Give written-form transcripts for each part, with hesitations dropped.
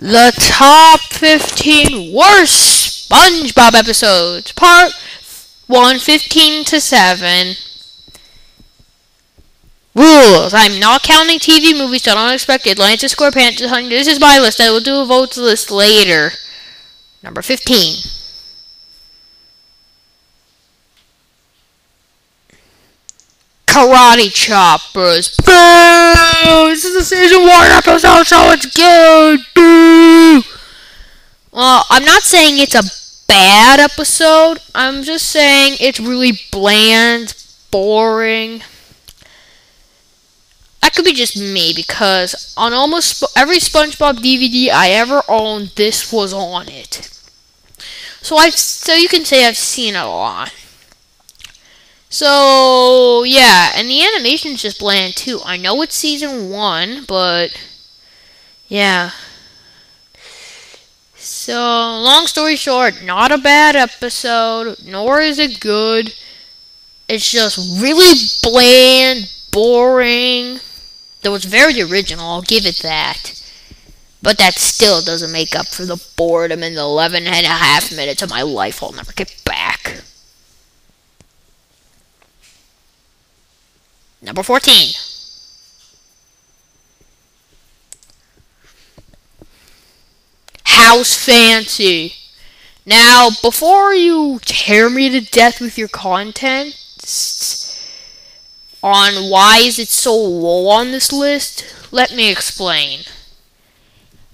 The top 15 worst SpongeBob episodes, part 1, 15 to 7. Rules. I'm not counting TV movies, so don't expect Atlantis SquarePants. This is my list. I will do a votes list later. Number 15. Karate Choppers. Boo! This is a season 1 episode, so it's good. Boo! Well, I'm not saying it's a bad episode. I'm just saying it's really bland, boring. That could be just me, because on almost every SpongeBob DVD I ever owned, this was on it. So you can say I've seen it a lot. So, yeah, and the animation's just bland, too. I know it's season 1, but, yeah. So, long story short, not a bad episode, nor is it good. It's just really bland, boring. Though it's very original, I'll give it that. But that still doesn't make up for the boredom in the 11 and a half minutes of my life I'll never get back. Number 14. House Fancy. Now, before you tear me to death with your content on why is it so low on this list, let me explain.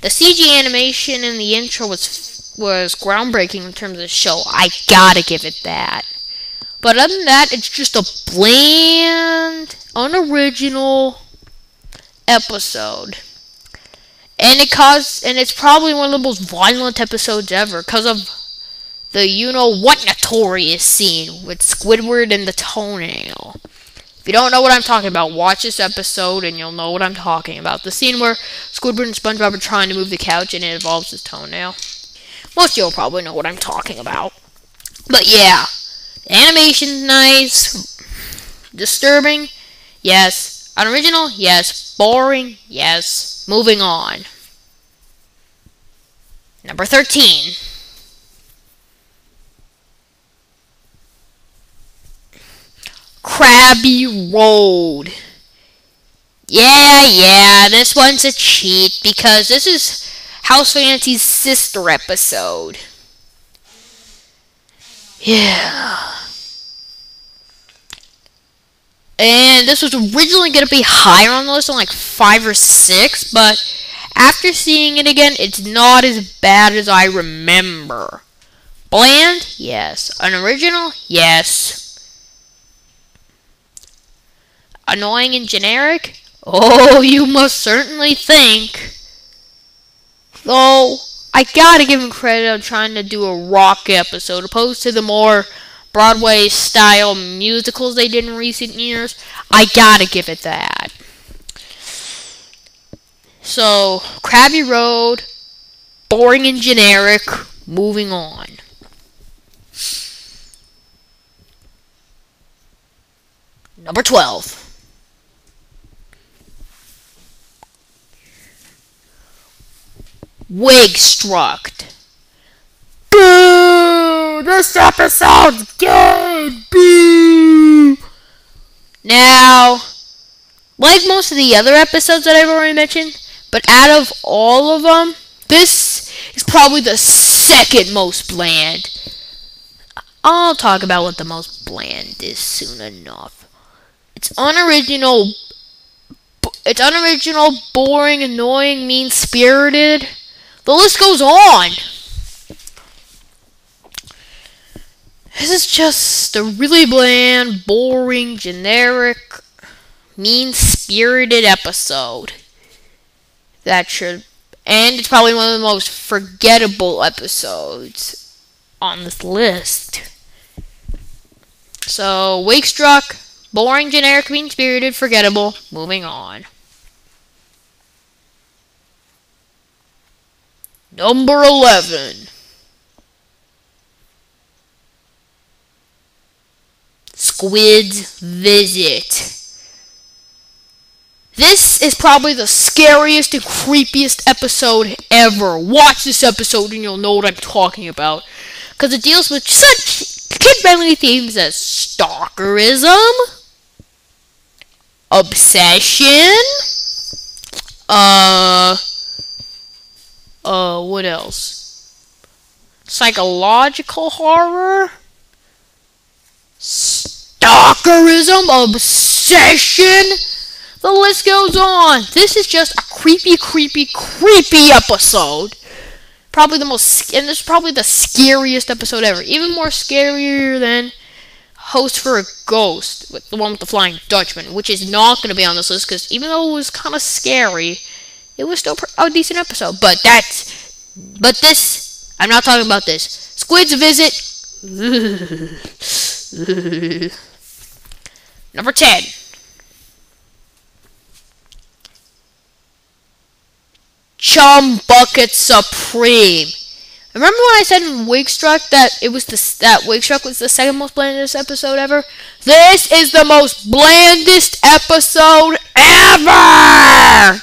The CG animation in the intro was groundbreaking in terms of the show. I gotta give it that. But other than that, it's just a bland, unoriginal episode. And it's probably one of the most violent episodes ever because of the you-know-what notorious scene with Squidward and the toenail. If you don't know what I'm talking about, watch this episode and you'll know what I'm talking about. The scene where Squidward and SpongeBob are trying to move the couch and it involves his toenail. Most of you'll probably know what I'm talking about. But yeah. The animation's nice. Disturbing? Yes. Unoriginal? Yes. Boring? Yes. Moving on. Number 13. Krabby Road. Yeah, this one's a cheat because this is House Fancy's sister episode. Yeah. And this was originally going to be higher on the list, on like 5 or 6, but after seeing it again, it's not as bad as I remember. Bland? Yes. Unoriginal? Yes. Annoying and generic? Oh, you must certainly think. Though, I gotta give him credit on trying to do a rock episode, opposed to the more Broadway-style musicals they did in recent years. I gotta give it that. So, Krabby Road, boring and generic, moving on. Number 12. Wig-struck. Boo! This episode's good! Boo! Now, like most of the other episodes that I've already mentioned, but out of all of them, this is probably the second most bland. I'll talk about what the most bland is soon enough. It's unoriginal, boring, annoying, mean-spirited. The list goes on. This is just a really bland, boring, generic, mean-spirited episode. And it's probably one of the most forgettable episodes on this list. So, Wig-struck, boring, generic, mean-spirited, forgettable, moving on. Number 11. Squid's Visit. This This is probably the scariest and creepiest episode ever. Watch this episode and you'll know what I'm talking about. Because it deals with such kid-friendly themes as stalkerism, obsession, what else? Psychological horror, stalkerism, obsession. The list goes on. This is just a creepy episode. Probably the most, and this is probably the scariest episode ever. Even more scarier than Host for a Ghost, with the one with the Flying Dutchman, which is not going to be on this list because even though it was kind of scary, it was still a decent episode. But this, I'm not talking about this. Squid's Visit. Number 10. Chum Bucket Supreme. Remember when I said in Wakestruck that Wakestruck was the second most blandest episode ever? This is the most blandest episode ever!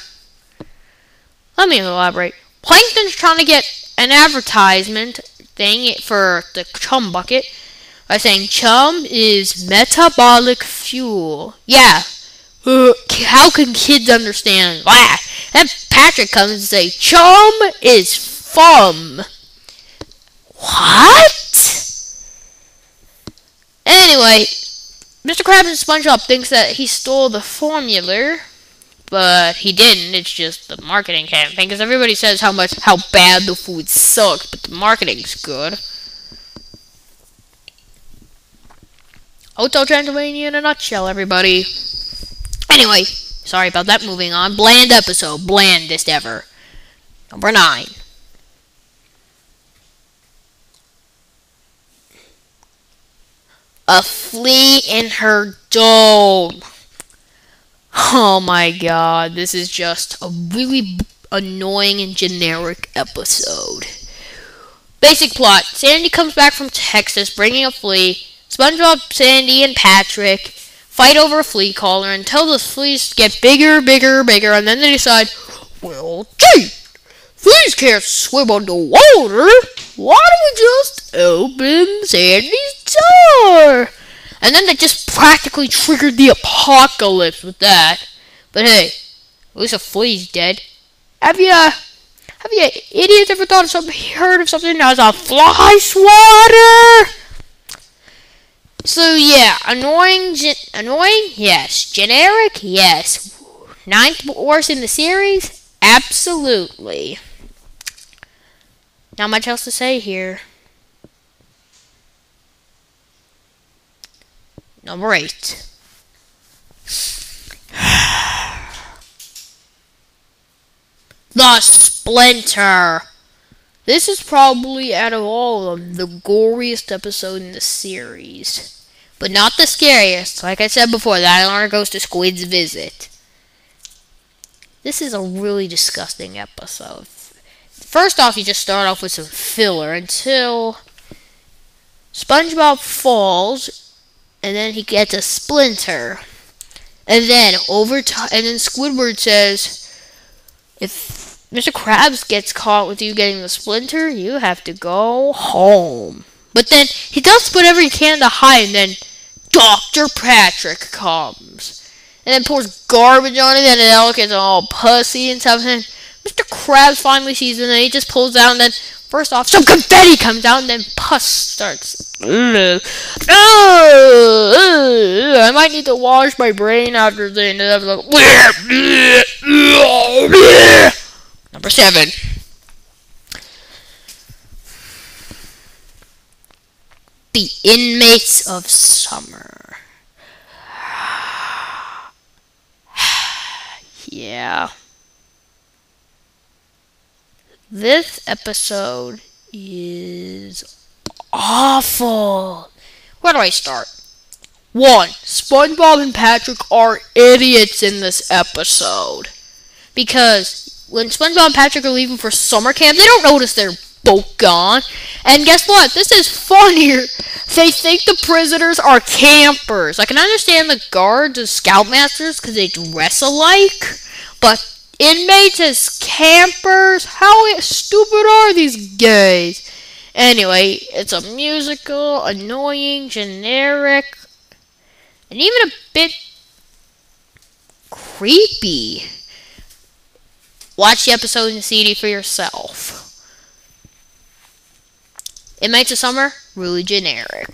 Let me elaborate. Plankton's trying to get an advertisement thing for the Chum Bucket by saying chum is metabolic fuel. Yeah. How can kids understand that? And Patrick comes and say, chum is fun. What? Anyway, Mr. Krabs and SpongeBob thinks that he stole the formula, but he didn't. It's just the marketing campaign, because everybody says how bad the food sucks, but the marketing's good. Hotel Transylvania in a nutshell, everybody. Anyway, sorry about that. Moving on. Bland episode. Blandest ever. Number 9. A flea in her dome. Oh my god. This is just a really annoying and generic episode. Basic plot. Sandy comes back from Texas bringing a flea. SpongeBob, Sandy, and Patrick fight over a flea collar until the fleas get bigger, and then they decide, well, gee, fleas can't swim underwater. Why don't we just open Sandy's door? And then they just practically triggered the apocalypse with that. But hey, at least a flea's dead. Have you idiots ever heard of something as a fly swatter? So yeah, annoying, yes. Generic, yes. 9th worst in the series, absolutely. Not much else to say here. Number 8. The Splinter. This is probably, out of all of them, the goriest episode in the series. But not the scariest. Like I said before, that honor goes to Squid's Visit. This is a really disgusting episode. First off, you just start off with some filler until SpongeBob falls, and then he gets a splinter. And then Squidward says, if Mr. Krabs gets caught with you getting the splinter, you have to go home. But then he does whatever he can to hide, and then Dr. Patrick comes. And then pours garbage on it, and the elk is all pussy and stuff. And Mr. Krabs finally sees it, and then he just pulls out, and then, first off, some confetti comes out, and then pus starts. I might need to wash my brain after the end of the episode. Number 7. The Inmates of Summer. Yeah. This episode is awful. Where do I start? 1. SpongeBob and Patrick are idiots in this episode. Because when SpongeBob and Patrick are leaving for summer camp, they don't notice their boat gone. And guess what? This is funnier. They think the prisoners are campers. I can understand the guards and scoutmasters because they dress alike. But inmates as campers? How stupid are these guys? Anyway, it's a musical, annoying, generic, and even a bit creepy. Watch the episode in CD for yourself. Inmates of Summer, really generic.